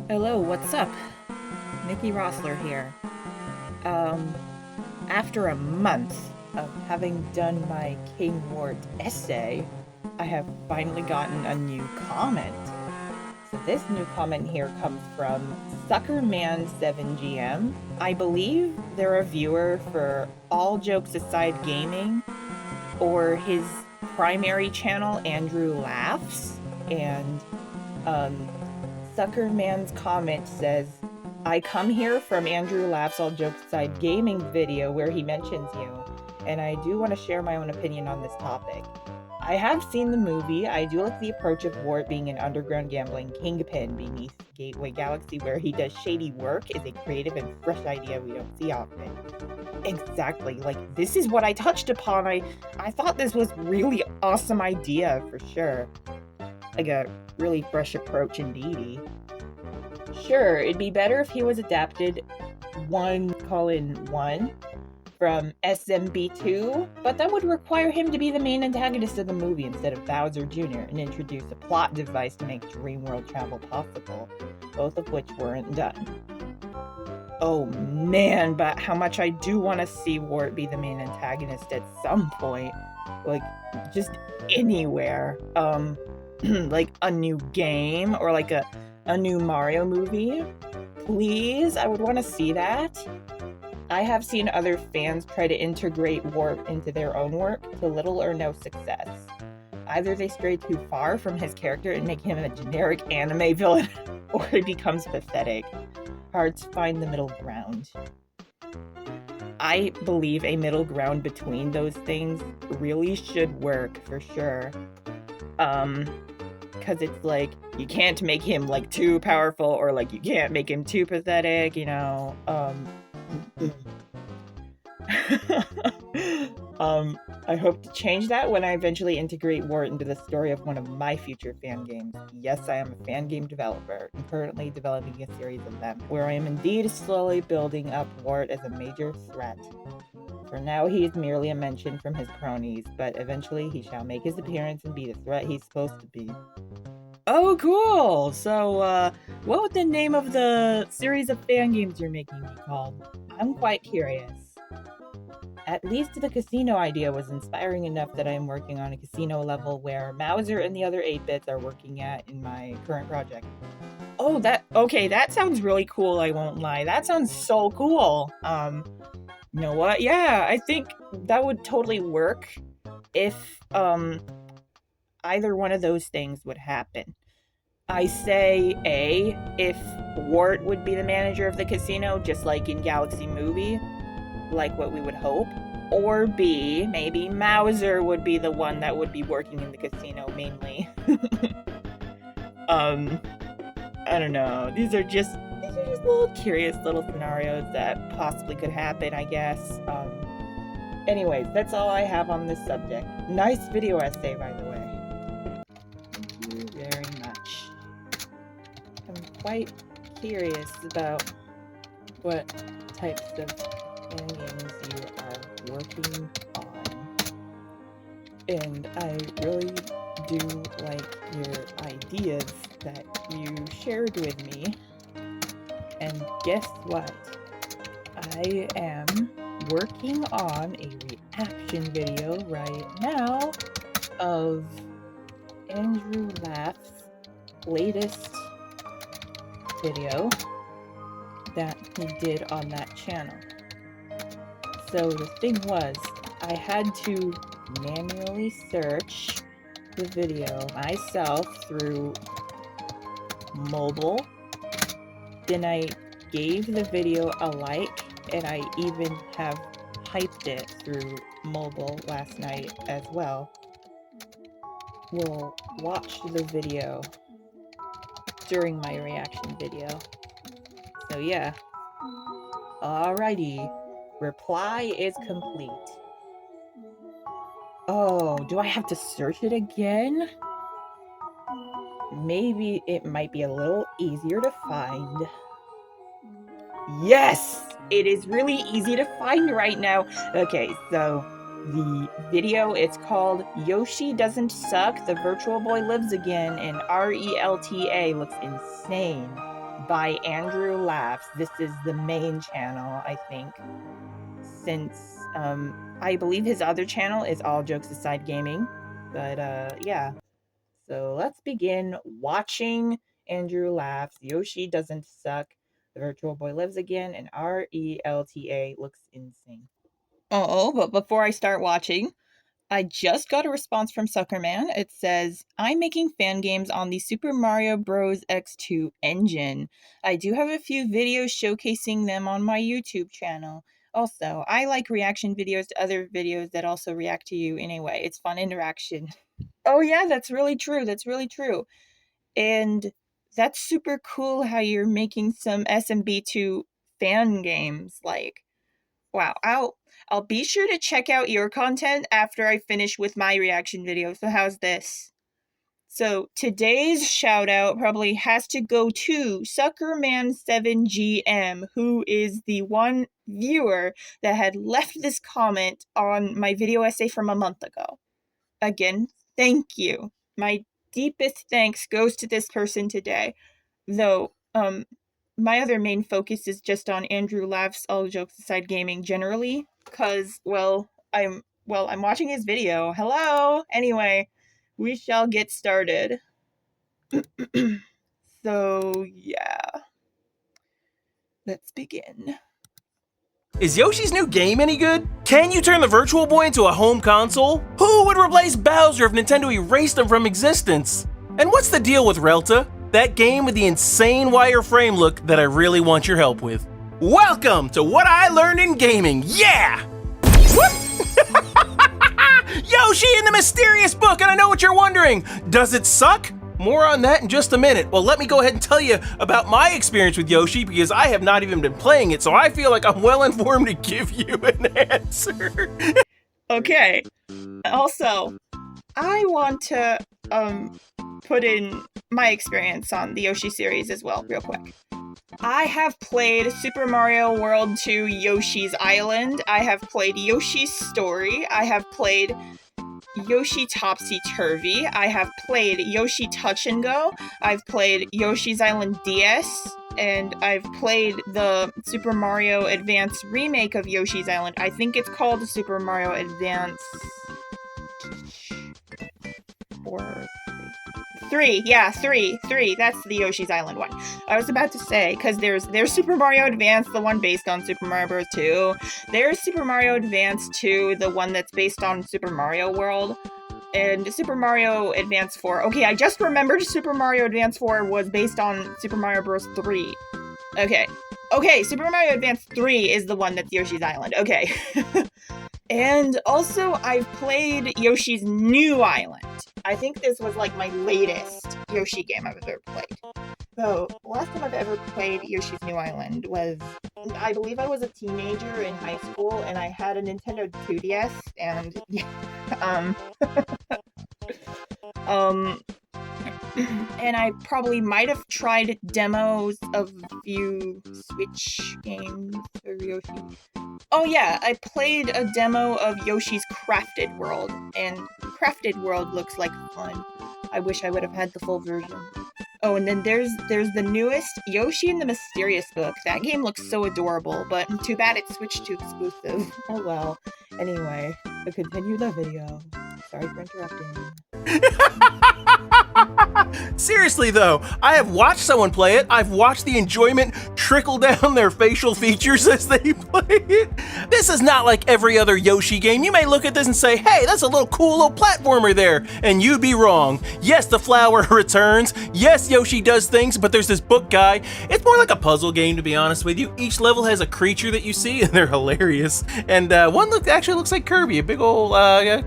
Hello, what's up? Nikki Rossler here. After a month of having done my King Wart essay, I have finally gotten a new comment. So this new comment here comes from Suckerman7GM. I believe they're a viewer for AllJokesAsideGaming or his primary channel, AndrewLaughs. And Suckerman's comment says, I come here from AndrewLaughs All Jokes Aside Gaming video where he mentions you, and I do want to share my own opinion on this topic. I have seen the movie. I do like the approach of Wart being an underground gambling kingpin beneath Gateway Galaxy where he does shady work is a creative and fresh idea we don't see often. Exactly, like this is what I touched upon. I thought this was really awesome idea for sure. Like a really fresh approach indeedy. Sure, it'd be better if he was adapted 1:1 from SMB2, but that would require him to be the main antagonist of the movie instead of Bowser Jr. and introduce a plot device to make dream world travel possible, both of which weren't done. Oh man, but how much I do want to see Wart be the main antagonist at some point. Like, just anywhere. Like a new game or like a new Mario movie. Please, I would want to see that. I have seen other fans try to integrate Wart into their own work to little or no success. Either they stray too far from his character and make him a generic anime villain, or he becomes pathetic. Hard to find the middle ground. I believe a middle ground between those things really should work for sure. Because it's like, you can't make him like too powerful or like you can't make him too pathetic, you know. I hope to change that when I eventually integrate Wart into the story of one of my future fan games. Yes, I am a fan game developer and currently developing a series of them, where I am indeed slowly building up Wart as a major threat. For now, he is merely a mention from his cronies, but eventually he shall make his appearance and be the threat he's supposed to be. Oh, cool! So, what would the name of the series of fan games you're making be called? I'm quite curious. At least the casino idea was inspiring enough that I am working on a casino level where Mauser and the other 8-bits are working at in my current project. Oh, that sounds really cool, I won't lie. That sounds so cool. You know what? Yeah, I think that would totally work if, either one of those things would happen. I say A, if Wart would be the manager of the casino, just like in Galaxy Movie, like what we would hope. Or B, maybe Mauser would be the one that would be working in the casino mainly. I don't know. These are just little curious little scenarios that possibly could happen, I guess. Anyways, that's all I have on this subject. Nice video essay, by the way. Thank you very much. I'm quite curious about what types of fan games you are working on. And I really do like your ideas that you shared with me. And guess what? I am working on a reaction video right now of AndrewLaughs' latest video that he did on that channel. So the thing was, I had to manually search the video myself through mobile. Then I gave the video a like, and I even have hyped it through mobile last night as well. We'll watch the video during my reaction video. So yeah. Alrighty. Reply is complete. Oh, do I have to search it again? Maybe it might be a little easier to find. Yes! It is really easy to find right now. Okay, so the video, it's called Yoshi Doesn't Suck, The Virtual Boy Lives Again, and R.E.L.T.A looks insane. by AndrewLaughs. This is the main channel, I think, since I believe his other channel is AllJokesAsideGaming. But yeah. So let's begin watching AndrewLaughs. Yoshi doesn't suck. The Virtual Boy lives again, and R.E.L.T.A looks insane. Oh, but before I start watching, I just got a response from Suckerman. It says, I'm making fan games on the Super Mario Bros. X2 engine. I do have a few videos showcasing them on my YouTube channel. Also, I like reaction videos to other videos that also react to you anyway. It's fun interaction. Oh yeah, that's really true. That's really true. And that's super cool how you're making some SMB2 fan games. Like, wow. I'll be sure to check out your content after I finish with my reaction video. So how's this? So today's shout out probably has to go to Suckerman7GM, who is the one viewer that had left this comment on my video essay from a month ago. Again, thank you. My deepest thanks goes to this person today. Though, my other main focus is just on AndrewLaughs, AllJokesAsideGaming generally, because, well, I'm watching his video. Hello! Anyway, we shall get started. So, yeah. Let's begin. Is Yoshi's new game any good? Can you turn the Virtual Boy into a home console? Who would replace Bowser if Nintendo erased him from existence? And what's the deal with RELTA? That game with the insane wireframe look that I really want your help with. Welcome to What I Learned in Gaming, yeah! Yoshi in the Mysterious Book, and I know what you're wondering. Does it suck? More on that in just a minute. Well, let me go ahead and tell you about my experience with Yoshi because I have not even been playing it, so I feel like I'm well informed to give you an answer. Okay. Also, I want to put in my experience on the Yoshi series as well, real quick. I have played Super Mario World 2 Yoshi's Island. I have played Yoshi's Story. I have played Yoshi Topsy Turvy. I have played Yoshi Touch and Go. I've played Yoshi's Island DS. And I've played the Super Mario Advance remake of Yoshi's Island. I think it's called Super Mario Advance 3. Yeah, 3. That's the Yoshi's Island one. I was about to say, because there's Super Mario Advance, the one based on Super Mario Bros. 2. There's Super Mario Advance 2, the one that's based on Super Mario World. And Super Mario Advance 4. Okay, I just remembered Super Mario Advance 4 was based on Super Mario Bros. 3. Okay, Super Mario Advance 3 is the one that's Yoshi's Island. Okay. And also, I've played Yoshi's New Island. I think this was like my latest Yoshi game I've ever played. So, last time I've ever played Yoshi's New Island was, I believe I was a teenager in high school, and I had a Nintendo 2DS, and, and I probably might have tried demos of a few Switch games for Yoshi. Oh yeah, I played a demo of Yoshi's Crafted World, and Crafted World looks like fun. I wish I would have had the full version. Oh, and then there's the newest Yoshi in the Mysterious Book. That game looks so adorable, but too bad it's Switch 2 exclusive. Oh well. Anyway, to continue the video. Sorry for interrupting. Seriously though, I have watched someone play it. I've watched the enjoyment trickle down their facial features as they play it. This is not like every other Yoshi game. You may look at this and say, hey, that's a little cool little platformer there, and you'd be wrong. Yes, the flower returns. Yes, Yoshi does things, but there's this book guy. It's more like a puzzle game, to be honest with you. Each level has a creature that you see, and they're hilarious. And one actually looks like Kirby, a big old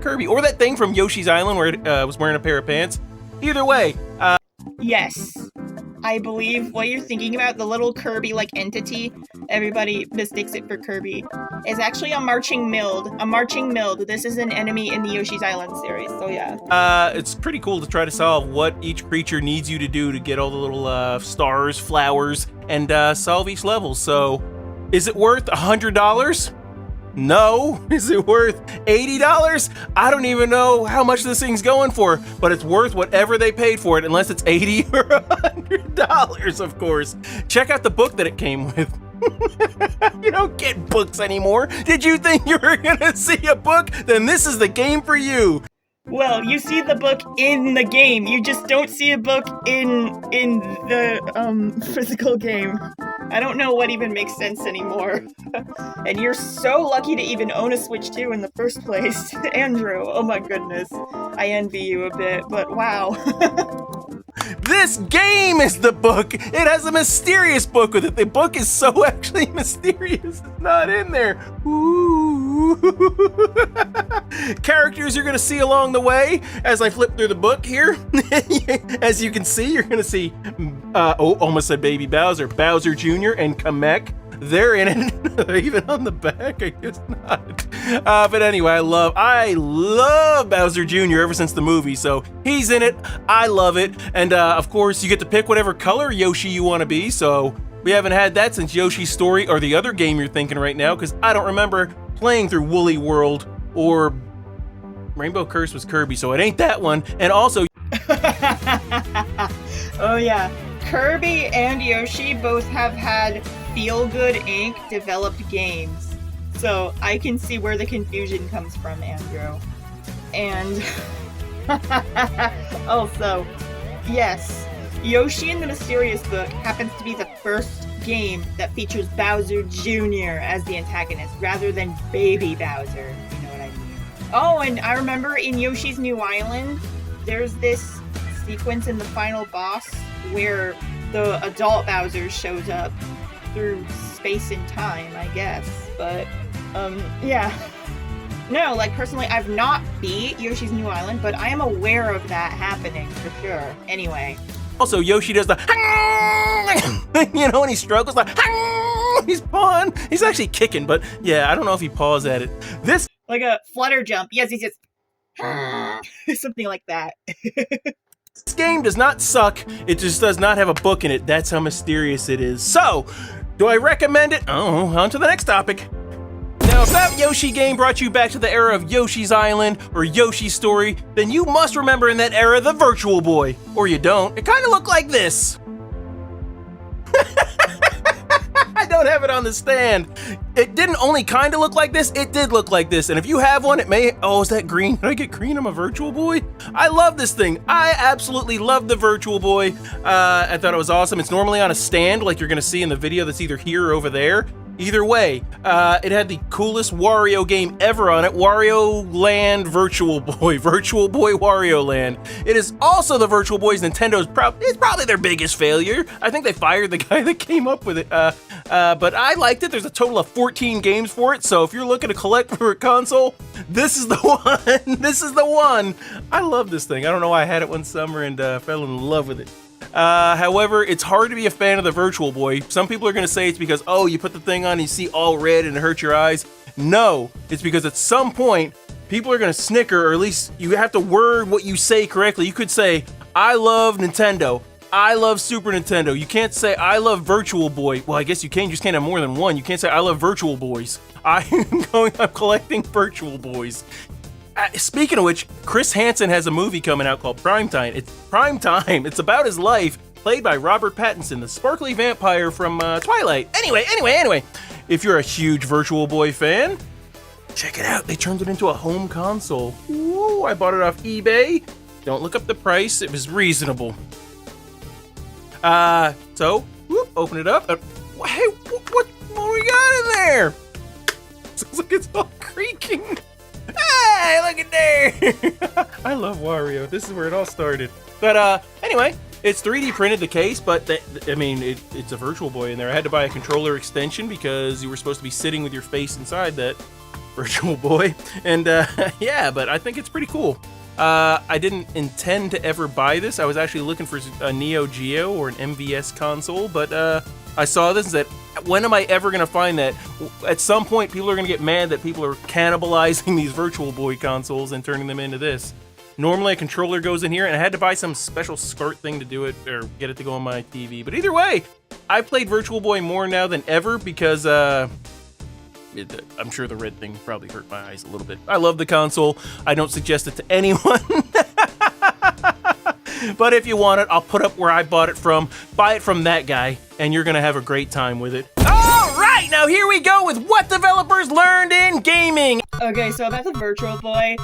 Kirby. Or that thing from Yoshi's Island where it was wearing a pair of pants. Either way, yes, I believe what you're thinking about, the little Kirby-like entity, everybody mistakes it for Kirby, is actually a marching mild. A marching mild. This is an enemy in the Yoshi's Island series, so yeah. It's pretty cool to try to solve what each creature needs you to do to get all the little stars, flowers, and solve each level. So, is it worth $100? No. Is it worth $80? I don't even know how much this thing's going for, but it's worth whatever they paid for it, unless it's $80 or $100, of course. Check out the book that it came with. You don't get books anymore. Did you think you were gonna see a book? Then this is the game for you. Well, you see the book in the game. You just don't see a book in the physical game. I don't know what even makes sense anymore. And you're so lucky to even own a Switch 2 in the first place. Andrew, oh my goodness. I envy you a bit, but wow. This game is the book. It has a mysterious book with it. The book is so actually mysterious. It's not in there. Ooh. Characters you're gonna see along the way as I flip through the book here. As you can see, you're gonna see, almost said Baby Bowser, Bowser Jr. and Kamek. They're in it. Even on the back, I guess not. But anyway, I love Bowser Jr. ever since the movie, so he's in it. I love it. And of course, you get to pick whatever color Yoshi you want to be, so we haven't had that since Yoshi's Story or the other game you're thinking right now, because I don't remember playing through Woolly World or Rainbow Curse was Kirby, so it ain't that one. And also... Oh yeah, Kirby and Yoshi both have had Feel Good Inc. developed games, so I can see where the confusion comes from, Andrew. And also, yes, Yoshi and the Mysterious Book happens to be the first game that features Bowser Jr. as the antagonist, rather than Baby Bowser, you know what I mean. Oh, and I remember in Yoshi's New Island, there's this sequence in the final boss where the adult Bowser shows up through space and time, I guess. But, yeah. No, like, personally, I've not beat Yoshi's New Island, but I am aware of that happening, for sure. Anyway. Also, Yoshi does the you know, when he struggles, like he's pawing. He's actually kicking, but yeah, I don't know if he paws at it. This like a flutter jump. Yes, he's just something like that. This game does not suck. It just does not have a book in it. That's how mysterious it is. So, do I recommend it? Oh, on to the next topic. Now, if that Yoshi game brought you back to the era of Yoshi's Island or Yoshi's Story, then you must remember in that era the Virtual Boy. Or you don't. It kind of looked like this. I don't have it on the stand. It didn't only kind of look like this, it did look like this. And if you have one, it may... Oh, is that green? Did I get green? I'm a Virtual Boy? I love this thing. I absolutely love the Virtual Boy. I thought it was awesome. It's normally on a stand like you're going to see in the video that's either here or over there. Either way, it had the coolest Wario game ever on it, Wario Land Virtual Boy, Virtual Boy Wario Land. It is also the Virtual Boy's Nintendo's it's probably their biggest failure. I think they fired the guy that came up with it, but I liked it. There's a total of 14 games for it, so if you're looking to collect for a console, this is the one. This is the one. I love this thing. I don't know why I had it one summer and fell in love with it. However, it's hard to be a fan of the Virtual Boy. Some people are going to say it's because, oh, you put the thing on and you see all red and it hurts your eyes. No, it's because at some point, people are going to snicker, or at least you have to word what you say correctly. You could say, I love Nintendo. I love Super Nintendo. You can't say, I love Virtual Boy. Well, I guess you can. You just can't have more than one. You can't say, I love Virtual Boys. I'm collecting Virtual Boys. Speaking of which, Chris Hansen has a movie coming out called Primetime. It's Primetime. It's about his life, played by Robert Pattinson, the sparkly vampire from Twilight. Anyway, if you're a huge Virtual Boy fan, check it out. They turned it into a home console. Ooh, I bought it off eBay. Don't look up the price. It was reasonable. So, whoop, open it up. Hey, what we got in there? Sounds like it's all creaking. Hey, look at there! I love Wario. This is where it all started. But anyway, it's 3D printed, the case, but it's a Virtual Boy in there. I had to buy a controller extension because you were supposed to be sitting with your face inside that Virtual Boy. And yeah, but I think it's pretty cool. I didn't intend to ever buy this. I was actually looking for a Neo Geo or an MVS console, but I saw this and said, when am I ever going to find that? At some point, people are going to get mad that people are cannibalizing these Virtual Boy consoles and turning them into this. Normally, a controller goes in here, and I had to buy some special skirt thing to do it, or get it to go on my TV. But either way, I played Virtual Boy more now than ever because, I'm sure the red thing probably hurt my eyes a little bit. I love the console. I don't suggest it to anyone. But if you want it, I'll put up where I bought it from. Buy it from that guy, and you're gonna have a great time with it. All right, now here we go with what developers learned in gaming. Okay, so about the Virtual Boy,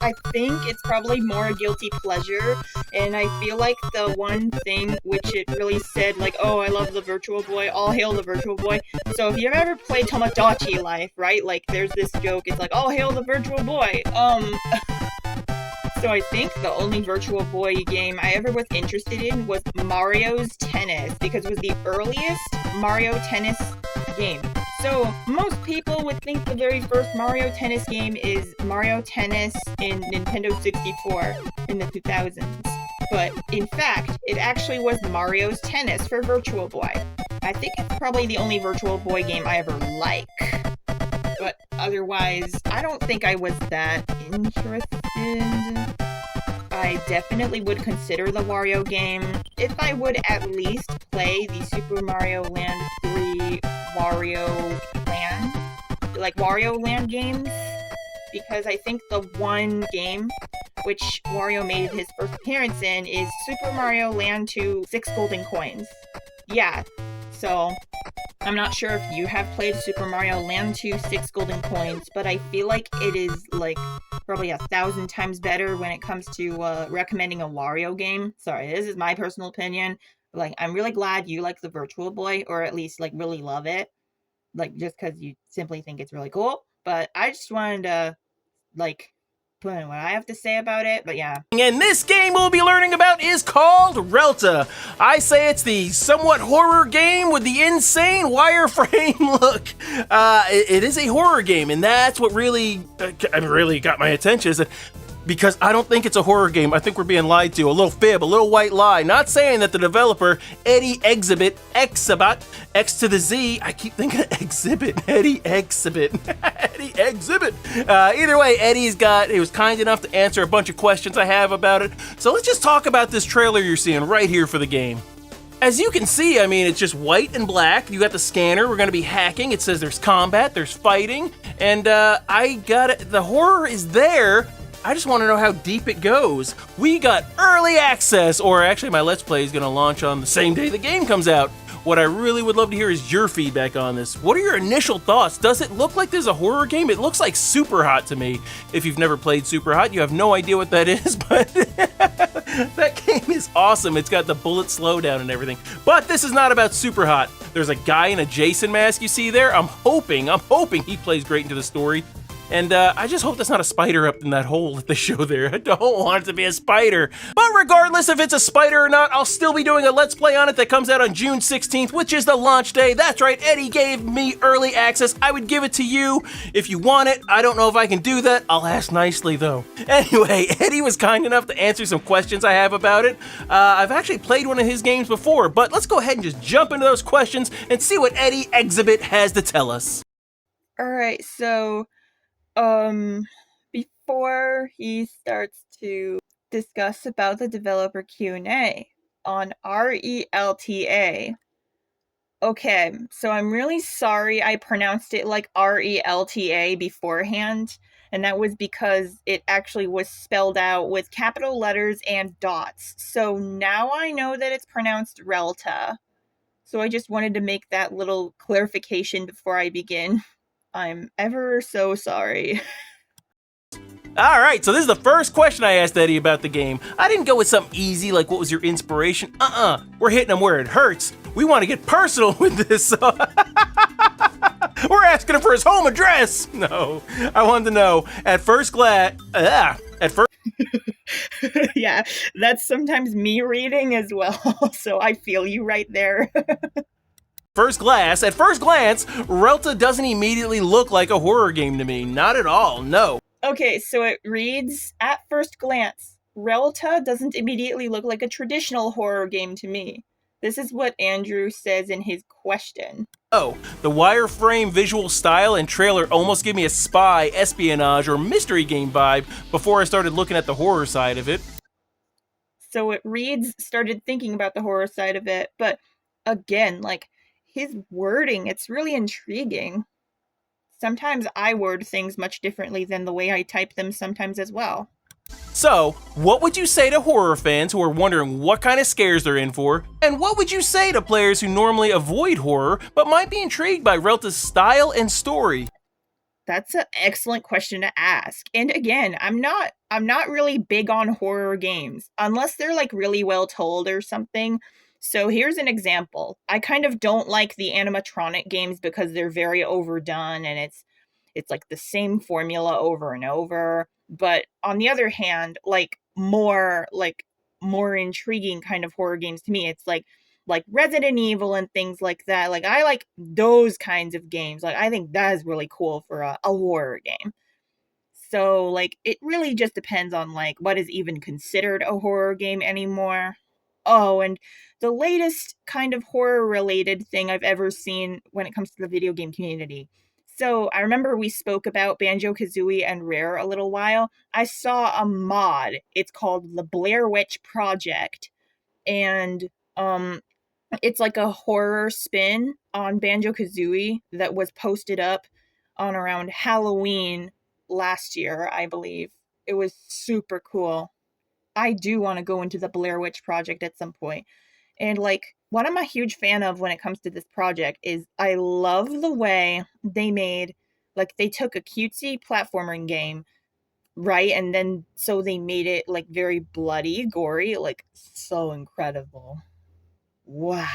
I think it's probably more a guilty pleasure, and I feel like the one thing which it really said, like, oh, I love the Virtual Boy, all hail the Virtual Boy. So if you've ever played Tamagotchi Life, right, like, there's this joke, it's like, all hail the Virtual Boy. So I think the only Virtual Boy game I ever was interested in was Mario's Tennis, because it was the earliest Mario Tennis game. So most people would think the very first Mario Tennis game is Mario Tennis in Nintendo 64 in the 2000s. But in fact, it actually was Mario's Tennis for Virtual Boy. I think it's probably the only Virtual Boy game I ever like. But otherwise, I don't think I was that interested. I definitely would consider the Wario game if I would at least play the Super Mario Land 3 Wario Land games, because I think the one game which Wario made his first appearance in is Super Mario Land 2 6 Golden Coins. Yeah, so I'm not sure if you have played Super Mario Land 2 6 Golden Coins, but I feel like it is like probably 1,000 times better when it comes to recommending a Wario game. Sorry, this is my personal opinion. Like, I'm really glad you like the Virtual Boy, or at least like really love it, like just because you simply think it's really cool. But I just wanted to like put in what I have to say about it, but yeah. And this game we'll be learning about is called R.E.L.T.A. I say it's the somewhat horror game with the insane wireframe look. It is a horror game, and that's what really got my attention. Is that because I don't think it's a horror game. I think we're being lied to. A little fib, a little white lie. Not saying that the developer, Eddie Exhibit, X to the Z, I keep thinking Exhibit, Eddie Exhibit, Eddie Exhibit. Either way, he was kind enough to answer a bunch of questions I have about it. So let's just talk about this trailer you're seeing right here for the game. As you can see, I mean, it's just white and black. You got the scanner. We're going to be hacking. It says there's combat, there's fighting, and I got it. The horror is there. I just want to know how deep it goes. We got early access, or actually my Let's Play is going to launch on the same day the game comes out. What I really would love to hear is your feedback on this. What are your initial thoughts? Does it look like there's a horror game? It looks like Super Hot to me. If you've never played Super Hot, you have no idea what that is, but that game is awesome. It's got the bullet slowdown and everything. But this is not about Super Hot. There's a guy in a Jason mask you see there. I'm hoping he plays great into the story. And I just hope that's not a spider up in that hole that they show there. I don't want it to be a spider. But regardless if it's a spider or not, I'll still be doing a Let's Play on it that comes out on June 16th, which is the launch day. That's right, Eddie gave me early access. I would give it to you if you want it. I don't know if I can do that. I'll ask nicely, though. Anyway, Eddie was kind enough to answer some questions I have about it. I've actually played one of his games before, but let's go ahead and just jump into those questions and see what Eddie Exhibit has to tell us. Alright, so before he starts to discuss about the developer Q&A on R.E.L.T.A. Okay, so I'm really sorry I pronounced it like R.E.L.T.A. beforehand, and that was because it actually was spelled out with capital letters and dots. So now I know that it's pronounced RELTA. So I just wanted to make that little clarification before I begin. I'm ever so sorry. Alright, so this is the first question I asked Eddie about the game. I didn't go with something easy like what was your inspiration. We're hitting him where it hurts. We want to get personal with this. We're asking him for his home address. No, I wanted to know at first glance. Yeah, that's sometimes me reading as well, so I feel you right there. At first glance, R.E.L.T.A. doesn't immediately look like a horror game to me. Not at all, no. Okay, so it reads, at first glance, R.E.L.T.A. doesn't immediately look like a traditional horror game to me. This is what Andrew says in his question. Oh, the wireframe visual style and trailer almost give me a spy, espionage, or mystery game vibe before I started looking at the horror side of it. So it reads, started thinking about the horror side of it, but again, like, his wording, it's really intriguing. Sometimes I word things much differently than the way I type them sometimes as well. So, what would you say to horror fans who are wondering what kind of scares they're in for? And what would you say to players who normally avoid horror but might be intrigued by RELTA's style and story? That's an excellent question to ask. And again, I'm not really big on horror games unless they're like really well told or something. So here's an example. I kind of don't like the animatronic games because they're very overdone and it's like the same formula over and over. But on the other hand, more intriguing kind of horror games to me, it's like Resident Evil and things like that. Like I like those kinds of games. Like I think that is really cool for a horror game. So like it really just depends on like what is even considered a horror game anymore. Oh, and the latest kind of horror related thing I've ever seen when it comes to the video game community. So I remember we spoke about Banjo-Kazooie and Rare a little while. I saw a mod. It's called the Blair Witch Project. And it's like a horror spin on Banjo-Kazooie that was posted up on around Halloween last year, I believe. It was super cool. I do want to go into the Blair Witch Project at some point. And like what I'm a huge fan of when it comes to this project is I love the way they made, like they took a cutesy platforming game, right? And then so they made it like very bloody, gory, like so incredible. Wow.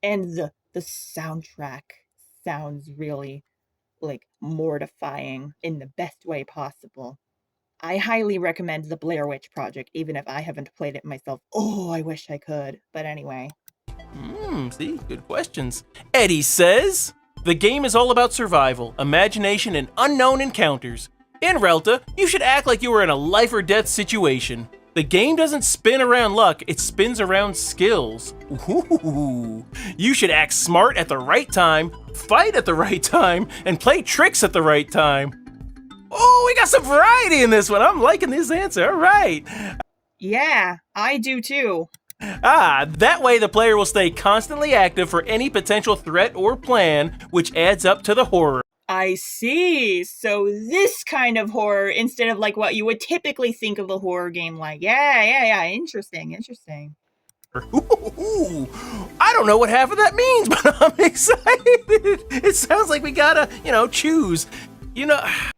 And the soundtrack sounds really like mortifying in the best way possible. I highly recommend the Blair Witch Project, even if I haven't played it myself. Oh, I wish I could. But anyway. See, good questions. Eddie says, the game is all about survival, imagination, and unknown encounters. In RELTA, you should act like you were in a life or death situation. The game doesn't spin around luck, it spins around skills. Ooh. You should act smart at the right time, fight at the right time, and play tricks at the right time. Oh, we got some variety in this one. I'm liking this answer. All right. Yeah, I do too. That way the player will stay constantly active for any potential threat or plan, which adds up to the horror. I see. So this kind of horror instead of like what you would typically think of a horror game like. Yeah. Interesting. Ooh, I don't know what half of that means, but I'm excited. It sounds like we gotta, choose.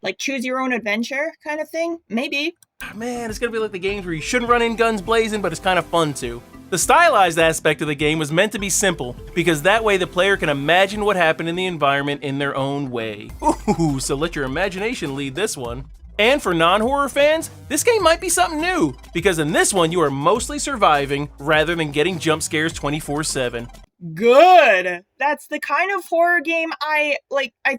Like choose your own adventure kind of thing? Maybe. Man, it's gonna be like the games where you shouldn't run in guns blazing, but it's kind of fun too. The stylized aspect of the game was meant to be simple, because that way the player can imagine what happened in the environment in their own way. Ooh, so let your imagination lead this one. And for non-horror fans, this game might be something new, because in this one you are mostly surviving rather than getting jump scares 24/7. Good! That's the kind of horror game I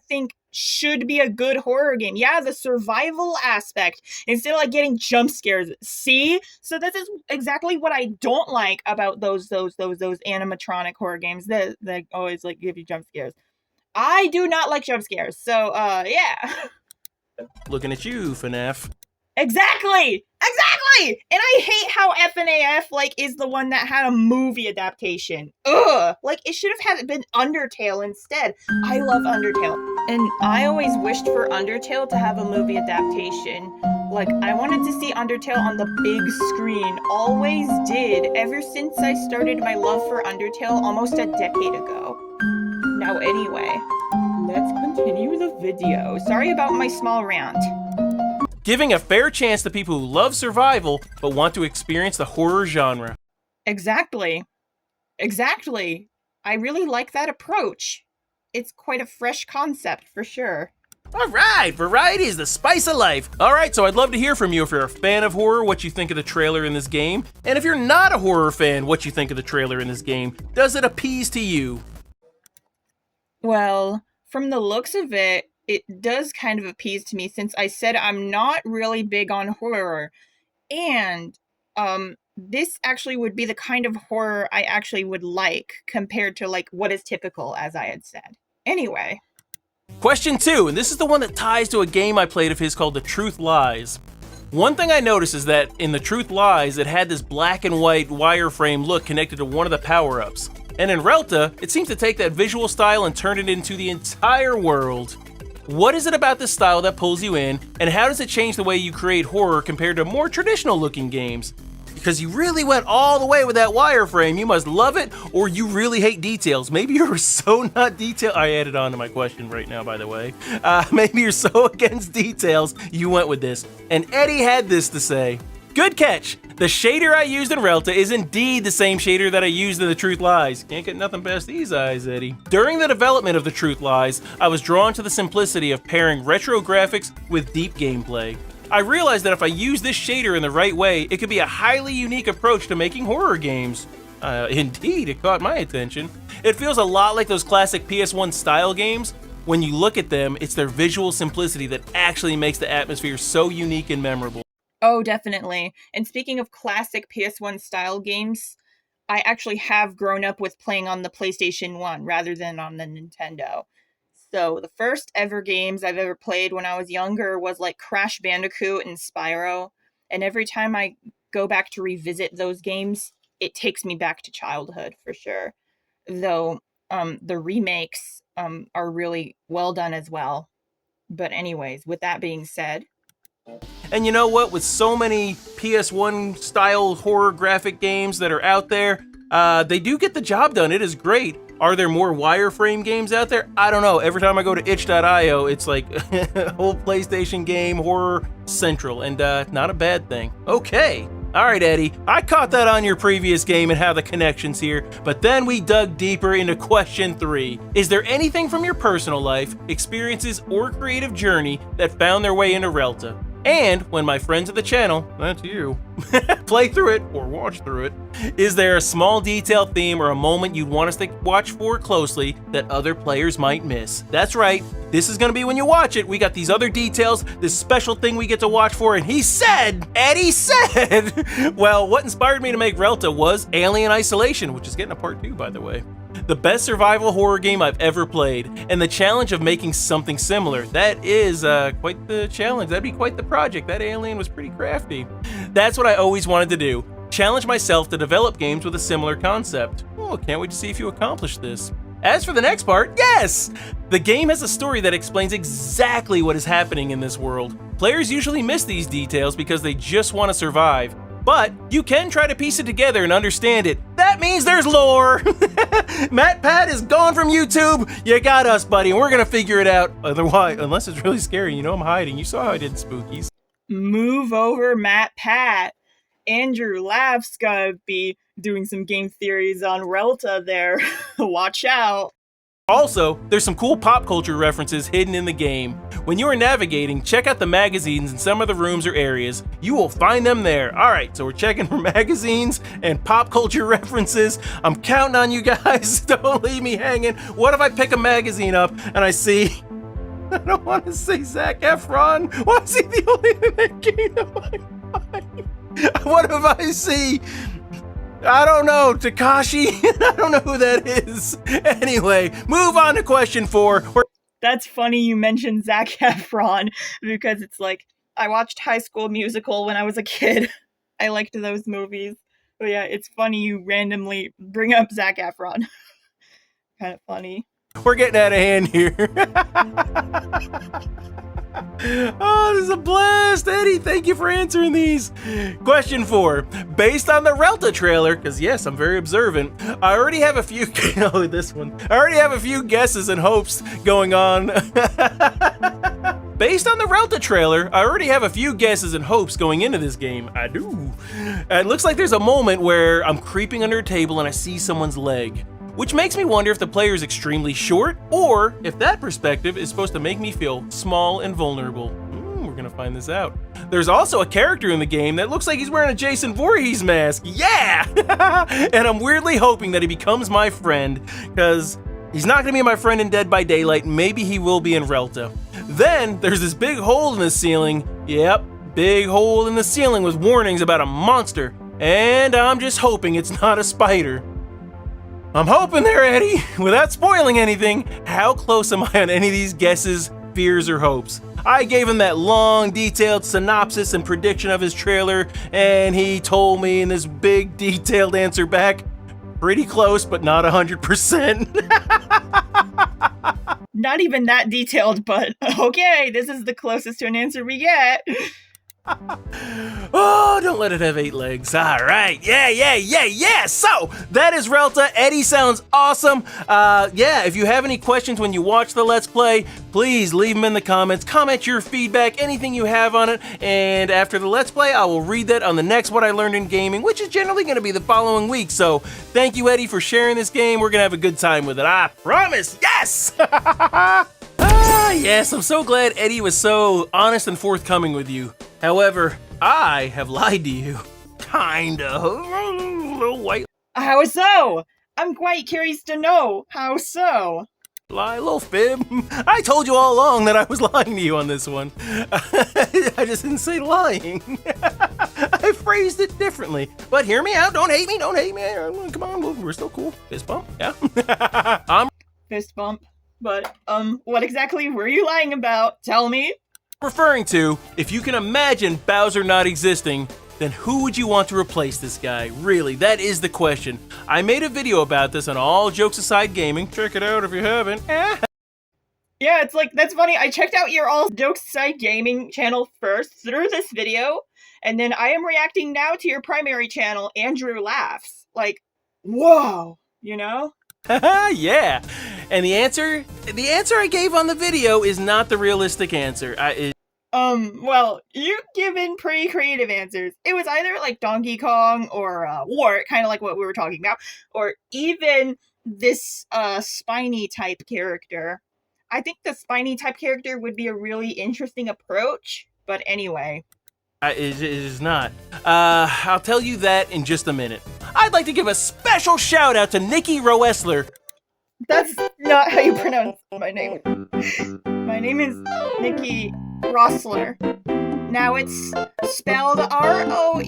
think should be a good horror game. Yeah, the survival aspect instead of like getting jump scares. See? So this is exactly what I don't like about those animatronic horror games that always like give you jump scares. I do not like jump scares. So yeah. Looking at you, FNAF. Exactly! And I hate how FNAF is the one that had a movie adaptation. Ugh! It should have been Undertale instead. I love Undertale. And I always wished for Undertale to have a movie adaptation. I wanted to see Undertale on the big screen. Always did, ever since I started my love for Undertale almost a decade ago. Now anyway, let's continue the video. Sorry about my small rant. Giving a fair chance to people who love survival but want to experience the horror genre. Exactly. I really like that approach. It's quite a fresh concept for sure. All right, variety is the spice of life. All right, so I'd love to hear from you if you're a fan of horror, what you think of the trailer in this game. And if you're not a horror fan, what you think of the trailer in this game. Does it appease to you? Well, from the looks of it, it does kind of appease to me since I said I'm not really big on horror. And this actually would be the kind of horror I actually would like compared to what is typical, as I had said. Anyway. Question 2, and this is the one that ties to a game I played of his called The Truth Lies. One thing I noticed is that in the Truth Lies, it had this black and white wireframe look connected to one of the power-ups. And in RELTA, it seems to take that visual style and turn it into the entire world. What is it about this style that pulls you in, and how does it change the way you create horror compared to more traditional looking games? Because you really went all the way with that wireframe, you must love it, or you really hate details. Maybe you're so not detail. I added on to my question right now, by the way. Maybe you're so against details, you went with this. And Eddie had this to say. Good catch! The shader I used in RELTA is indeed the same shader that I used in The Truth Lies. Can't get nothing past these eyes, Eddie. During the development of The Truth Lies, I was drawn to the simplicity of pairing retro graphics with deep gameplay. I realized that if I use this shader in the right way, it could be a highly unique approach to making horror games. Indeed, it caught my attention. It feels a lot like those classic PS1 style games. When you look at them, it's their visual simplicity that actually makes the atmosphere so unique and memorable. Oh, definitely. And speaking of classic PS1 style games, I actually have grown up with playing on the PlayStation 1 rather than on the Nintendo. So the first ever games I've ever played when I was younger was like Crash Bandicoot and Spyro. And every time I go back to revisit those games, it takes me back to childhood for sure. Though the remakes are really well done as well. But anyways, with that being said, and you know what? With so many PS1 style horror graphic games that are out there, they do get the job done. It is great. Are there more wireframe games out there? I don't know. Every time I go to itch.io, it's like a whole PlayStation game, horror central, and not a bad thing. Okay. All right, Eddie, I caught that on your previous game and how the connections here, but then we dug deeper into question 3. Is there anything from your personal life, experiences, or creative journey that found their way into RELTA? And when my friends at the channel, that's you, play through it or watch through it, is there a small detail, theme, or a moment you'd want us to watch for closely that other players might miss? That's right, this is gonna be when you watch it. We got these other details, this special thing we get to watch for, and Eddie said, well, what inspired me to make RELTA was Alien Isolation, which is getting a part 2, by the way. The best survival horror game I've ever played, and the challenge of making something similar. That is quite the challenge. That'd be quite the project. That alien was pretty crafty. That's what I always wanted to do. Challenge myself to develop games with a similar concept. Oh, can't wait to see if you accomplish this. As for the next part, yes! The game has a story that explains exactly what is happening in this world. Players usually miss these details because they just want to survive. But you can try to piece it together and understand it. That means there's lore! MatPat is gone from YouTube. You got us, buddy, and we're gonna figure it out. Otherwise, unless it's really scary, you know I'm hiding. You saw how I did Spookies. Move over, MatPat. AndrewLaughs gonna be doing some game theories on RELTA there. Watch out. Also, there's some cool pop culture references hidden in the game. When you are navigating, check out the magazines in some of the rooms or areas. You will find them there. Alright, so we're checking for magazines and pop culture references. I'm counting on you guys. Don't leave me hanging. What if I pick a magazine up and I see... I don't want to say Zac Efron. Why is he the only thing that came to my mind? What if I see... I don't know, Takashi? I don't know who that is. Anyway, move on to question 4. That's funny you mentioned Zac Efron, because it's like, I watched High School Musical when I was a kid. I liked those movies. But yeah, it's funny you randomly bring up Zac Efron. Kind of funny. We're getting out of hand here. Oh, this is a blast, Eddie. Thank you for answering these. Question 4. Based on the RELTA trailer, because yes, I'm very observant, I already have a few... oh, this one. I already have a few guesses and hopes going on. Based on the RELTA trailer, I already have a few guesses and hopes going into this game. I do. It looks like there's a moment where I'm creeping under a table and I see someone's leg, which makes me wonder if the player is extremely short, or if that perspective is supposed to make me feel small and vulnerable. We're gonna find this out. There's also a character in the game that looks like he's wearing a Jason Voorhees mask. Yeah! And I'm weirdly hoping that he becomes my friend, because he's not gonna be my friend in Dead by Daylight. Maybe he will be in RELTA. Then there's this big hole in the ceiling. Yep, big hole in the ceiling with warnings about a monster. And I'm just hoping it's not a spider. I'm hoping there, Eddie. Without spoiling anything, how close am I on any of these guesses fears or hopes. I gave him that long, detailed synopsis and prediction of his trailer, and he told me in this big, detailed answer back, pretty close, but not 100%. Not even that detailed, but okay, this is the closest to an answer we get. Oh, don't let it have 8 legs. All right. Yeah. So that is R.E.L.T.A. Eddie sounds awesome. Yeah, if you have any questions when you watch the Let's Play, please leave them in the comments. Comment your feedback, anything you have on it. And after the Let's Play, I will read that on the next What I Learned in Gaming, which is generally going to be the following week. So thank you, Eddie, for sharing this game. We're going to have a good time with it. I promise. Yes. Yes, I'm so glad Eddie was so honest and forthcoming with you. However, I have lied to you. Kind of. A little white How so? I'm quite curious to know. How so? lie, a little fib. I told you all along that I was lying to you on this one. I just didn't say lying. I phrased it differently. But hear me out. Don't hate me. Come on, we're still cool. Fist bump, yeah. I'm Fist bump. But, what exactly were you lying about? Tell me. referring to, if you can imagine Bowser not existing, then who would you want to replace this guy? Really, that is the question. I made a video about this on AllJokesAsideGaming. Check it out if you haven't. Yeah, it's like, that's funny. I checked out your AllJokesAsideGaming channel first through this video, and then I am reacting now to your primary channel, AndrewLaughs. Like, whoa, you know? Yeah. And the answer I gave on the video is not the realistic answer. Well, you've given pretty creative answers. It was either like Donkey Kong or Wart, kind of like what we were talking about, or even this spiny type character. I think the spiny type character would be a really interesting approach, but anyway. It is not. I'll tell you that in just a minute. I'd like to give a special shout out to Nikki Roessler. That's not how you pronounce my name. My name is Nikki Roessler. Now it's spelled R-O-E-S-S-L-E-R.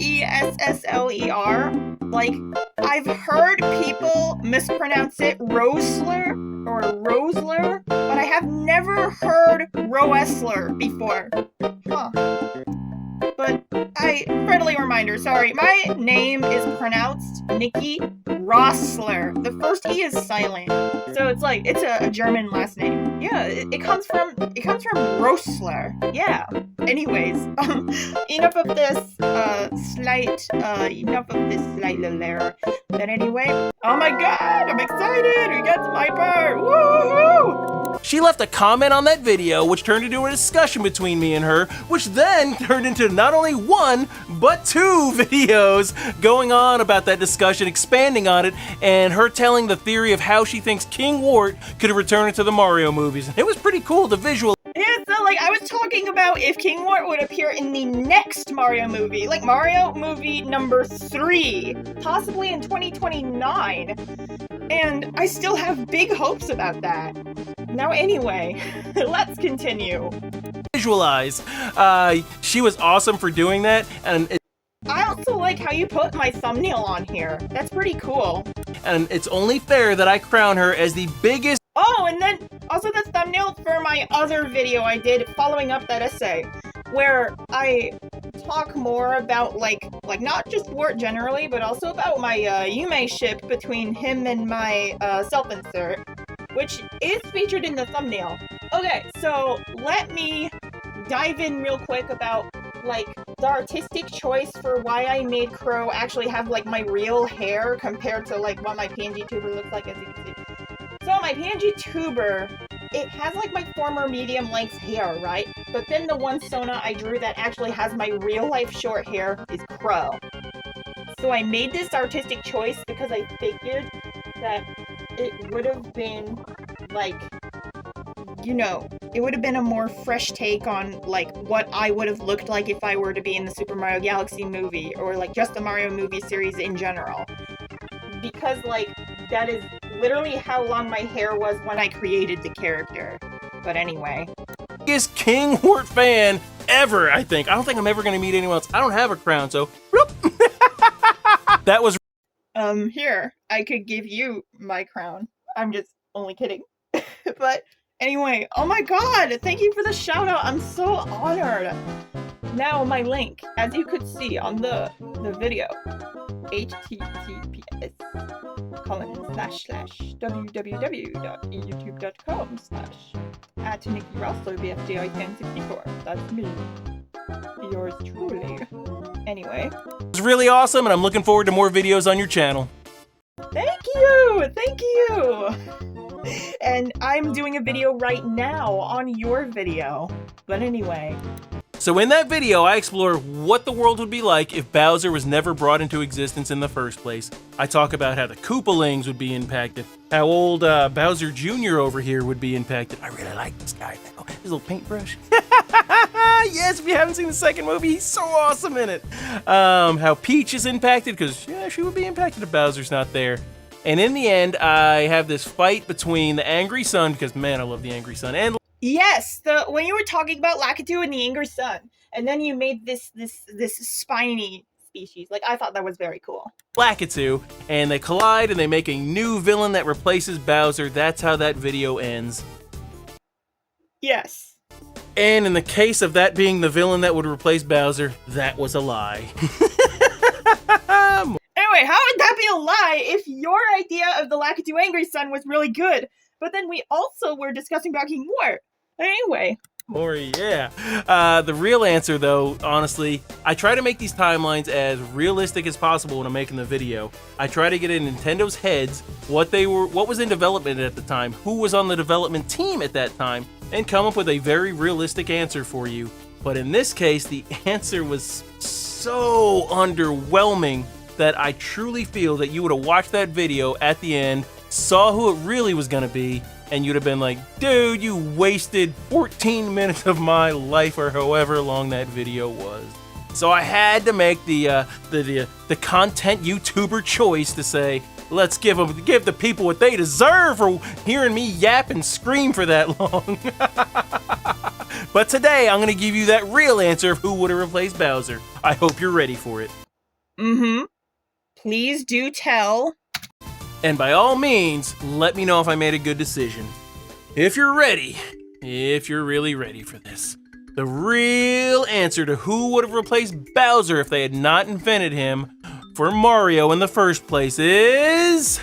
Like, I've heard people mispronounce it Roessler or Rosler, but I have never heard Roessler before. Huh. But friendly reminder, sorry, my name is pronounced Nikki Roessler. The first E is silent, so it's like, it's a German last name. Yeah, it comes from Roessler. Yeah. Anyways, enough of this slight little error. But anyway, oh my god, I'm excited! We got to my part! Woohoo! She left a comment on that video, which turned into a discussion between me and her, which then turned into not only 1, but 2 videos going on about that discussion, expanding on it, and her telling the theory of how she thinks King Wart could return into the Mario movies. It was pretty cool to visual. Yeah, so like I was talking about if King Wart would appear in the next Mario movie, like Mario movie number 3, possibly in 2029. And I still have big hopes about that. Now anyway, let's continue. Visualize. She was awesome for doing that, and I also like how you put my thumbnail on here. That's pretty cool. And it's only fair that I crown her as the biggest. Oh, and then also the thumbnail for my other video I did following up that essay, where I talk more about like not just Wart generally, but also about my Yume ship between him and my self-insert, which is featured in the thumbnail. Okay, so let me dive in real quick about like the artistic choice for why I made Crow actually have like my real hair compared to like what my PNG tuber looks like, as you can see. So my PNG tuber, it has like my former medium length hair, right? But then the one Sona I drew that actually has my real life short hair is Crow. So I made this artistic choice because I figured that it would have been like, you know, it would have been a more fresh take on like what I would have looked like if I were to be in the Super Mario Galaxy movie, or like just the Mario movie series in general. Because like that is literally how long my hair was when I created the character. But anyway. Biggest King Wart fan ever, I think. I don't think I'm ever gonna meet anyone else. I don't have a crown, so whoop. That was here, I could give you my crown. I'm just only kidding. But Anyway, oh my god, thank you for the shout out. I'm so honored. Now my link, as you could see on the video, https://www.youtube.com/@NikkiRussellBFDI1064. That's me. Yours truly. Anyway. It's really awesome, and I'm looking forward to more videos on your channel. Thank you! Thank you! And I'm doing a video right now on your video. But anyway. So in that video, I explore what the world would be like if Bowser was never brought into existence in the first place. I talk about how the Koopalings would be impacted, how old Bowser Jr. over here would be impacted. I really like this guy now. His little paintbrush. Yes, if you haven't seen the second movie, he's so awesome in it. How Peach is impacted, because yeah, she would be impacted if Bowser's not there. And in the end, I have this fight between the Angry Sun, because man, I love the Angry Sun, and yes, when you were talking about Lakitu and the Angry Sun, and then you made this spiny species, like I thought that was very cool. Lakitu, and they collide and they make a new villain that replaces Bowser. That's how that video ends. Yes. And in the case of that being the villain that would replace Bowser, that was a lie. Anyway, how would that be a lie if your idea of the Lakitu Angry Sun was really good? But then we also were discussing about King Wart. Anyway. Or yeah. The real answer, though, honestly, I try to make these timelines as realistic as possible when I'm making the video. I try to get in Nintendo's heads what was in development at the time, who was on the development team at that time, and come up with a very realistic answer for you. But in this case, the answer was so underwhelming that I truly feel that you would have watched that video at the end, saw who it really was gonna be, and you'd have been like, dude, you wasted 14 minutes of my life, or however long that video was. So I had to make the content YouTuber choice to say, let's give the people what they deserve for hearing me yap and scream for that long. But today, I'm gonna give you that real answer of who would have replaced Bowser. I hope you're ready for it. Mm-hmm. Please do tell. And by all means, let me know if I made a good decision. If you're ready, if you're really ready for this, the real answer to who would have replaced Bowser if they had not invented him for Mario in the first place is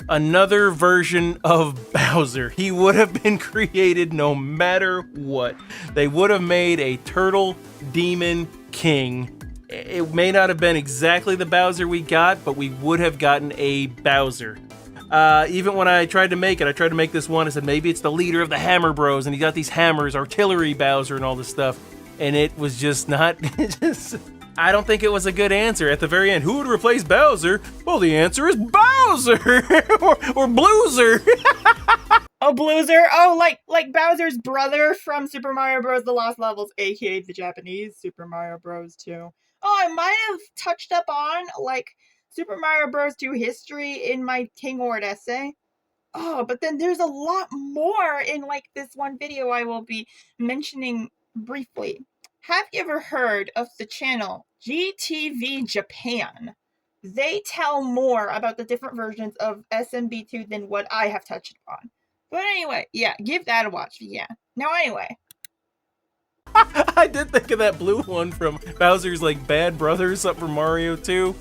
another version of Bowser. He would have been created no matter what. They would have made a Turtle Demon King. It may not have been exactly the Bowser we got, but we would have gotten a Bowser. Even when I tried to make this one, I said maybe it's the leader of the Hammer Bros, and he got these hammers, artillery Bowser, and all this stuff. And it was just not, I don't think it was a good answer. At the very end, who would replace Bowser? Well, the answer is Bowser! or Bloozer! Oh, Bloozer? Oh, like Bowser's brother from Super Mario Bros. The Lost Levels, aka the Japanese Super Mario Bros. 2. Oh, I might have touched up on, like, Super Mario Bros. 2 history in my King Wart essay. Oh, but then there's a lot more in, like, this one video I will be mentioning briefly. Have you ever heard of the channel GTV Japan? They tell more about the different versions of SMB2 than what I have touched upon. But anyway, yeah, give that a watch, yeah. Now anyway. I did think of that blue one from Bowser's, like, Bad Brothers up from Mario 2.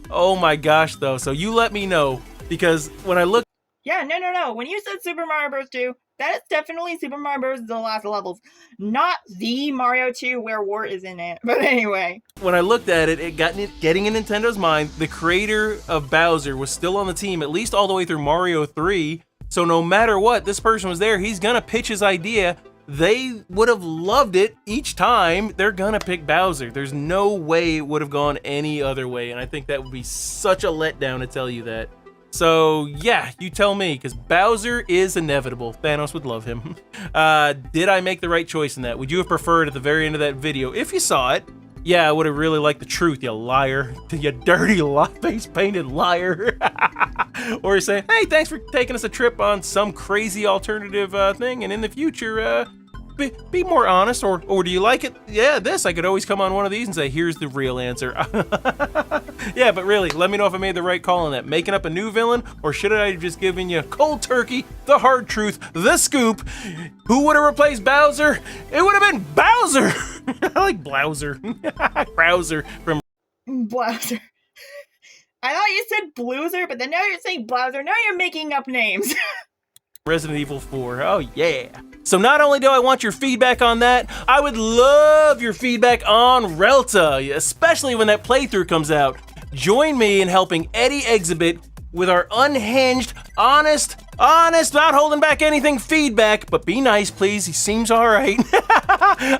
Oh my gosh, though. So you let me know, because when I look... Yeah, no. When you said Super Mario Bros. 2, that is definitely Super Mario Bros. The Lost Levels. Not the Mario 2 where Wart is in it. But anyway. When I looked at it, getting in Nintendo's mind, the creator of Bowser was still on the team, at least all the way through Mario 3. So no matter what, this person was there. He's gonna pitch his idea. They would have loved it each time. They're gonna pick Bowser. There's no way it would have gone any other way, and I think that would be such a letdown to tell you that. So yeah, you tell me, because Bowser is inevitable. Thanos would love him. Did I make the right choice in that? Would you have preferred at the very end of that video, if you saw it, yeah, I would have really liked the truth, you liar. You dirty face-painted liar. Or you say, hey, thanks for taking us a trip on some crazy alternative thing, and in the future, Be more honest, or do you like it? Yeah, this. I could always come on one of these and say, here's the real answer. Yeah, but really, let me know if I made the right call on that. Making up a new villain, or should I have just given you cold turkey, the hard truth, the scoop? Who would have replaced Bowser? It would have been Bowser! I like Blowser. Browser from Blowser. I thought you said Bloozer, but then now you're saying Blowser. Now you're making up names. Resident Evil 4. Oh, yeah. So not only do I want your feedback on that, I would love your feedback on RELTA, especially when that playthrough comes out. Join me in helping Eddie Exhibit with our unhinged, honest, not holding back anything feedback, but be nice, please. He seems all right.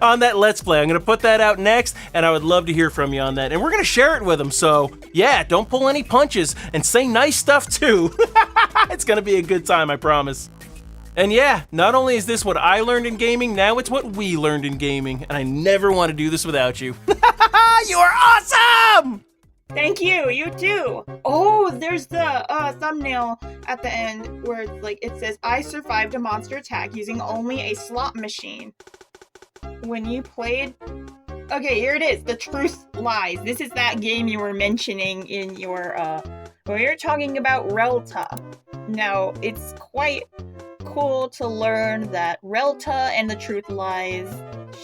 On that Let's Play. I'm going to put that out next, and I would love to hear from you on that. And we're going to share it with him, so yeah, don't pull any punches, and say nice stuff too. It's going to be a good time, I promise. And yeah, not only is this what I learned in gaming, now it's what we learned in gaming, and I never want to do this without you. You are awesome! Thank you, you too. Oh, there's the thumbnail at the end where it's like, it says, I survived a monster attack using only a slot machine. When you played... Okay, here it is, The Truth Lies. This is that game you were mentioning in your, when you're talking about RELTA. Now, it's quite cool to learn that RELTA and The Truth Lies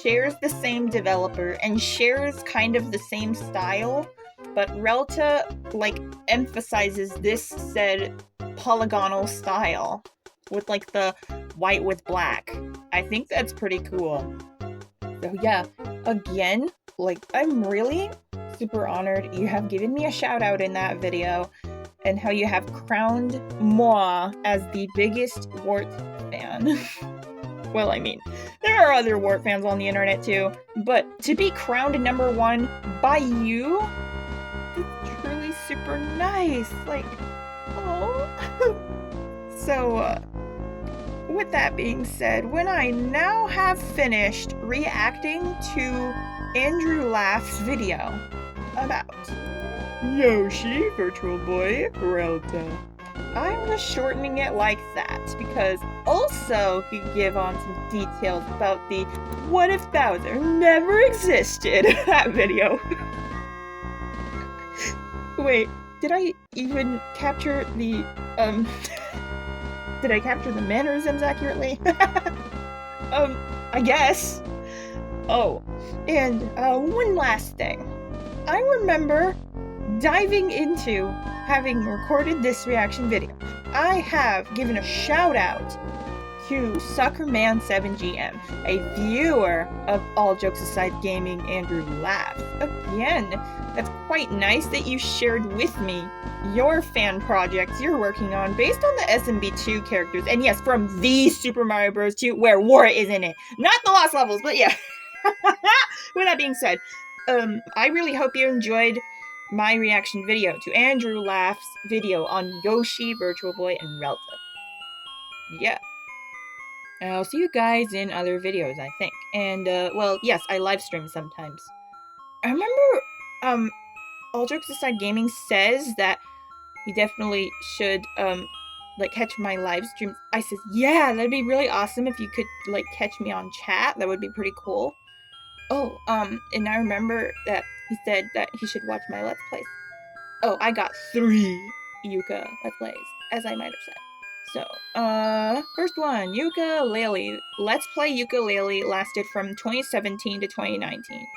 shares the same developer and shares kind of the same style, but RELTA, like, emphasizes this said polygonal style with, like, the white with black. I think that's pretty cool. So yeah, again, like, I'm really super honored you have given me a shout out in that video, and how you have crowned moi as the biggest Wart fan. Well, I mean, there are other Wart fans on the internet too, but to be crowned #1 by you, it's truly super nice. Like, oh. So, with that being said, when I now have finished reacting to AndrewLaughs' video about Yoshi, Virtual Boy, RELTA, I was shortening it like that because also he give on some details about the what if Bowser never existed that video. Wait, did I even capture the did I capture the mannerisms accurately? I guess. Oh, and one last thing. I remember diving into having recorded this reaction video. I have given a shout out to Suckerman7GM, a viewer of AllJokesAsideGaming AndrewLaughs. Again, that's quite nice that you shared with me your fan projects you're working on based on the SMB2 characters. And yes, from the Super Mario Bros. 2, where Wart is in it. Not the Lost Levels, but yeah. With that being said, I really hope you enjoyed my reaction video to AndrewLaughs' video on Yoshi, Virtual Boy, and RELTA. Yeah. And I'll see you guys in other videos, I think. And, well, yes, I live stream sometimes. I remember, AllJokesAsideGaming says that you definitely should, like, catch my live streams. I says, yeah, that'd be really awesome if you could, like, catch me on chat. That would be pretty cool. Oh, and I remember that he said that he should watch my Let's Plays. Oh, I got 3 Yuka Let's Plays, as I might have said. So, first one, Yooka-Laylee. Let's Play Yooka-Laylee lasted from 2017 to 2019.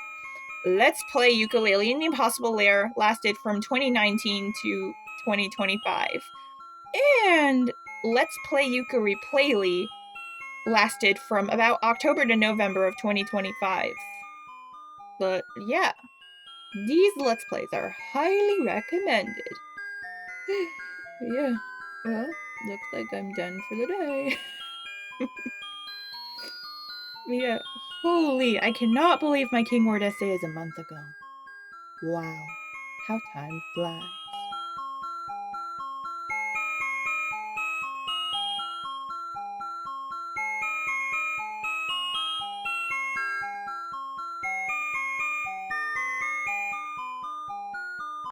Let's Play Yooka-Laylee in the Impossible Lair lasted from 2019 to 2025. And Let's Play Yooka-Replaylee lasted from about October to November of 2025. But yeah, these Let's Plays are highly recommended. Yeah, well, looks like I'm done for the day. Yeah, holy, I cannot believe my King Wart essay is a month ago. Wow, how time flies.